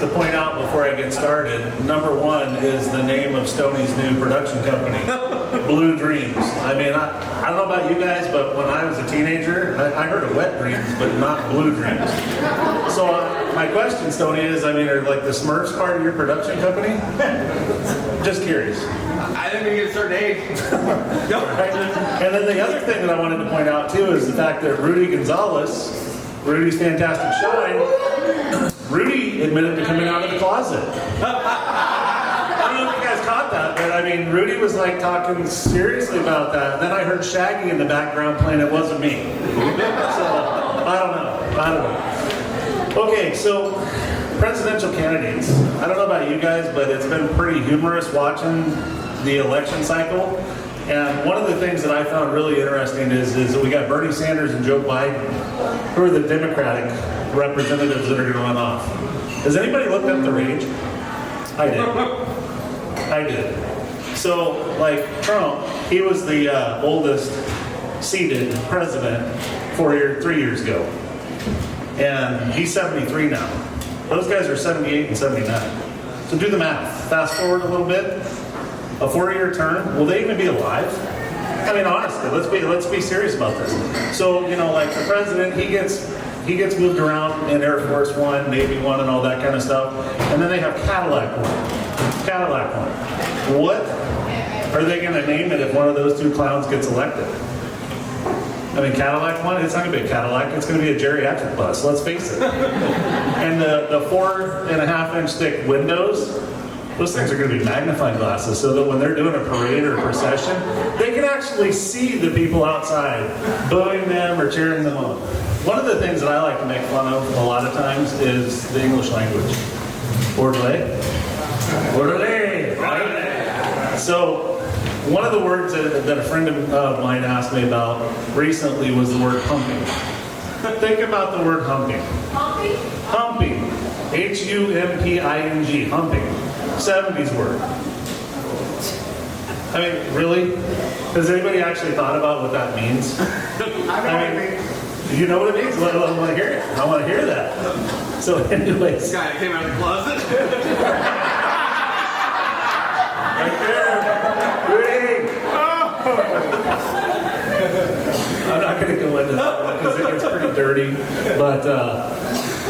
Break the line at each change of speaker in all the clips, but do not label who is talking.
to point out before I get started. Number one is the name of Stoney's new production company, Blue Dreams. I mean, I don't know about you guys, but when I was a teenager, I heard of Wet Dreams, but not Blue Dreams. So my question, Stoney, is, I mean, are like the Smurfs part of your production company? Just curious.
I think we get a certain age.
Right? And then the other thing that I wanted to point out too is the fact that Rudy Gonzalez, Rudy's Fantastic Shine, Rudy admitted to coming out of the closet. I don't know if you guys caught that, but I mean, Rudy was like talking seriously about that. Then I heard Shaggy in the background playing It Wasn't Me. So, I don't know. Okay, so presidential candidates. I don't know about you guys, but it's been pretty humorous watching the election cycle. And one of the things that I found really interesting is that we got Bernie Sanders and Joe Biden, who are the Democratic representatives that are going to run off. Has anybody looked up their age? I did. So, like Trump, he was the oldest seated president 3 years ago. And he's 73 now. Those guys are 78 and 79. So do the math. Fast forward a little bit. A 4-year term. Will they even be alive? I mean, honestly, let's be serious about this. So, you know, like the president, he gets moved around in Air Force One, Navy One, and all that kind of stuff. And then they have Cadillac One. What are they going to name it if one of those two clowns gets elected? I mean, Cadillac One, it's not going to be a Cadillac, it's going to be a geriatric bus, let's face it. And the 4.5-inch thick windows, those things are going to be magnifying glasses so that when they're doing a parade or a procession, they can actually see the people outside booing them or cheering them on. One of the things that I like to make fun of a lot of times is the English language. Orderly. Right? So, one of the words that a friend of mine asked me about recently was the word humping. Think about the word humping. Humping. Humping. Humping. 70s word. I mean, really? Has anybody actually thought about what that means? I mean, you know what it means? I want to hear it. I want to hear that. So anyways.
This guy came out of the closet.
Right there. Rudy. I'm not going to go into that because it gets pretty dirty. But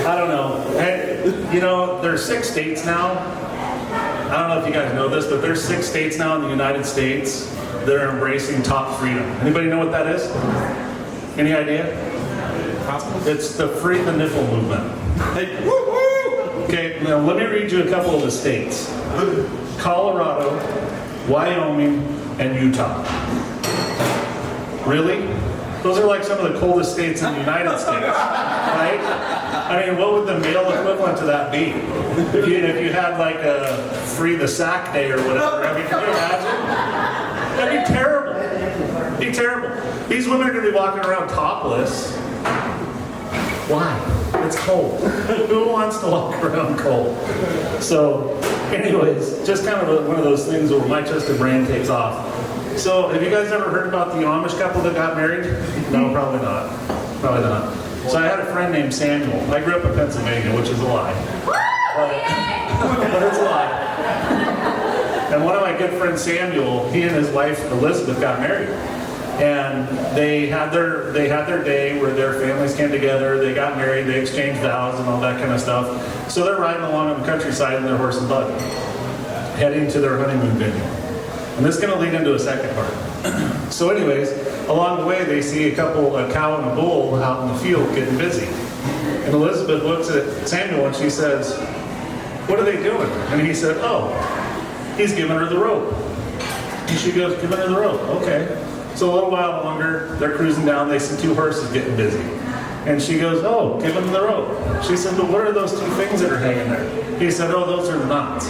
I don't know. Hey, you know, there's 6 states now. I don't know if you guys know this, but there's 6 states now in the United States that are embracing top freedom. Anybody know what that is? Any idea? It's the Free the Nipple movement.
Hey, woo woo!
Okay, now let me read you a couple of the states. Colorado, Wyoming, and Utah. Really? Those are like some of the coldest states in the United States, right? I mean, what would the male equivalent to that be? If you had like a Free the Sack Day or whatever, I mean, can you imagine? That'd be terrible. It'd be terrible. These women are going to be walking around topless. Why? It's cold. Who wants to walk around cold? So, anyways, just kind of one of those things where my twisted brain takes off. So, have you guys ever heard about the Amish couple that got married? No, probably not. Probably not. So I had a friend named Samuel. I grew up in Pennsylvania, which is a lie. But it's a lie. And one of my good friends, Samuel, he and his wife Elizabeth got married. And they had their day where their families came together, they got married, they exchanged vows and all that kind of stuff. So they're riding along in the countryside in their horse and buggy, heading to their honeymoon venue. And this is going to lead into a second part. So anyways, along the way they see a cow and a bull out in the field getting busy. And Elizabeth looks at Samuel and she says, "What are they doing?" And he said, "Oh, he's giving her the rope." And she goes, "Giving her the rope, okay." So a little while longer, they're cruising down, they see 2 horses getting busy. And she goes, "Oh, give him the rope." She said, "But what are those 2 things that are hanging there?" He said, "Oh, those are the knots."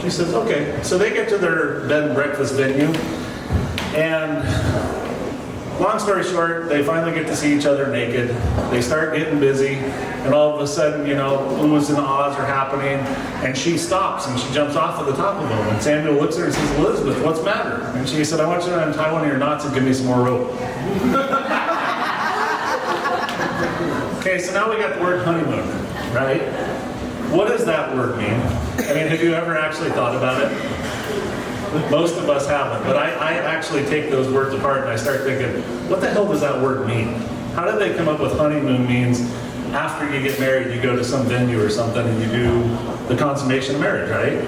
She says, "Okay." So they get to their bed and breakfast venue, and long story short, they finally get to see each other naked. They start getting busy, and all of a sudden, you know, oohs and ahs are happening, and she stops and she jumps off of the top of them. And Samuel looks at her and says, "Elizabeth, what's the matter?" And she said, "I want you to untie one of your knots and give me some more rope." Okay, so now we got the word honeymoon, right? what does that word mean? I mean, have you ever actually thought about it? Most of us haven't, but I actually take those words apart and I start thinking, what the hell does that word mean? How did they come up with honeymoon means after you get married, you go to some venue or something and you do the consummation of marriage, right?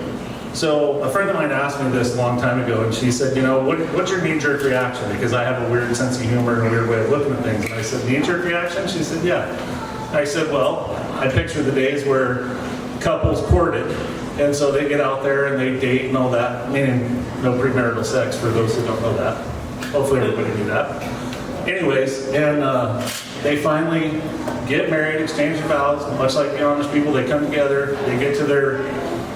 So a friend of mine asked me this a long time ago, and she said, you know, what's your knee-jerk reaction? Because I have a weird sense of humor and a weird way of looking at things. And I said, knee-jerk reaction? She said, yeah. I said, well, I picture the days where couples courted, and so they get out there and they date and all that, meaning no premarital sex for those who don't know that. Hopefully everybody knew that. Anyways, and they finally get married, exchange vows, much like the Amish people, they come together, they get to their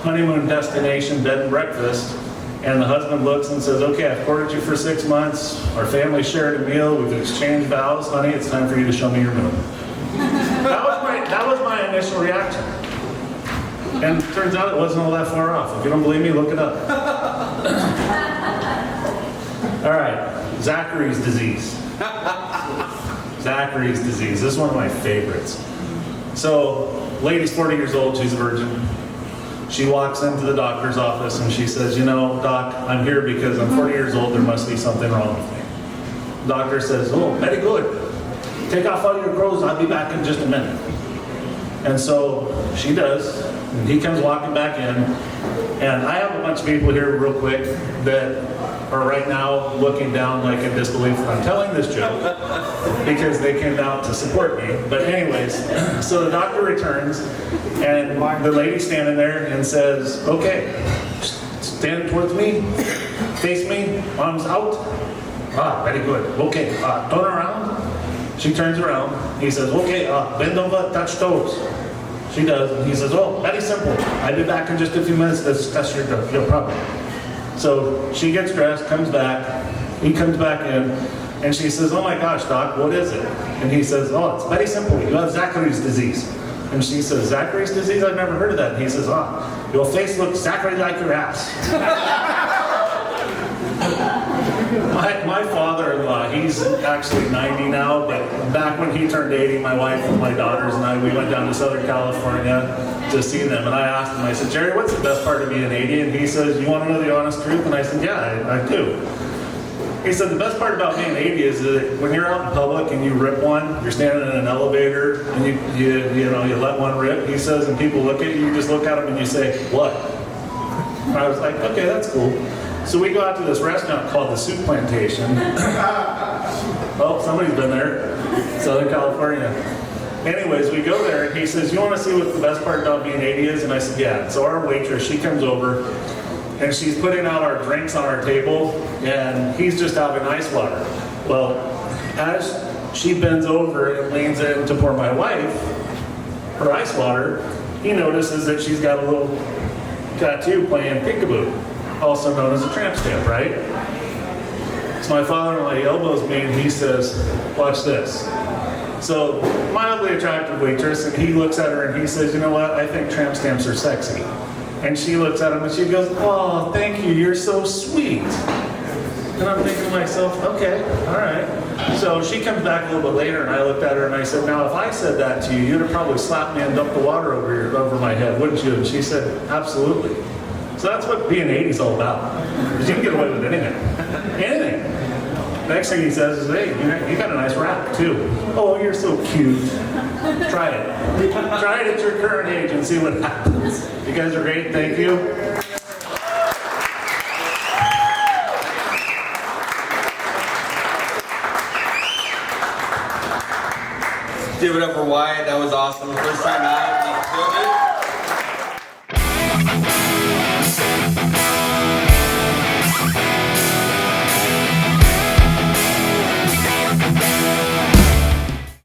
honeymoon destination, bed and breakfast, and the husband looks and says, okay, I've courted you for 6 months, our family shared a meal, we've exchanged vows, honey, it's time for you to show me your moon. That was my initial reaction. And it turns out it wasn't all that far off. If you don't believe me, look it up. All right, Zachary's disease. Zachary's disease. This is one of my favorites. So, lady's 40 years old, she's a virgin. She walks into the doctor's office and she says, you know, doc, I'm here because I'm 40 years old, there must be something wrong with me. The doctor says, oh, very good. Take off all your clothes, I'll be back in just a minute. And so she does, and he comes walking back in, and I have a bunch of people here real quick that are right now looking down like in disbelief that I'm telling this joke because they came down to support me. But anyways, so the doctor returns, and the lady's standing there and says, okay, stand towards me, face me, arms out. Ah, very good. Okay, turn around. She turns around. He says, okay, bend over, touch toes. She does, and he says, oh, very simple. I'll be back in just a few minutes to discuss your problem. So she gets dressed, comes back, he comes back in, and she says, oh my gosh, doc, what is it? And he says, oh, it's very simple. You have Zachary's disease. And she says, Zachary's disease? I've never heard of that. And he says, your face looks Zachary like your ass. My father-in-law, he's actually 90 now, but back when he turned 80, my wife and my daughters and I, we went down to Southern California to see them. And I asked him, I said, Jerry, what's the best part of being 80? And he says, you want to know the honest truth? And I said, yeah, I do. He said, the best part about being 80 is that when you're out in public and you rip one, you're standing in an elevator and you let one rip, he says, and people look at you, you just look at them and you say, what? And I was like, okay, that's cool. So we go out to this restaurant called the Soup Plantation. Oh, somebody's been there. Southern California. Anyways, we go there and he says, you want to see what the best part about being 80 is? And I said, yeah. So our waitress, she comes over and she's putting out our drinks on our table and he's just having ice water. Well, as she bends over and leans in to pour my wife her ice water, he notices that she's got a little tattoo playing peekaboo, also known as a tramp stamp, right? So my father-in-law elbows me and he says, watch this. So mildly attractive waitress, and he looks at her and he says, you know what, I think tramp stamps are sexy. And she looks at him and she goes, oh, thank you, you're so sweet. And I'm thinking to myself, okay, all right. So she comes back a little bit later and I looked at her and I said, now if I said that to you, you'd have probably slapped me and dumped the water over my head, wouldn't you? And she said, absolutely. So that's what being 80 is all about. Because you can get away with anything. Anything. Next thing he says is, hey, you got a nice rap too. Oh, you're so cute. Try it. Try it at your current age and see what happens. You guys are great. Thank you.
Give it up for Wyatt. That was awesome. First time out. Let's do it.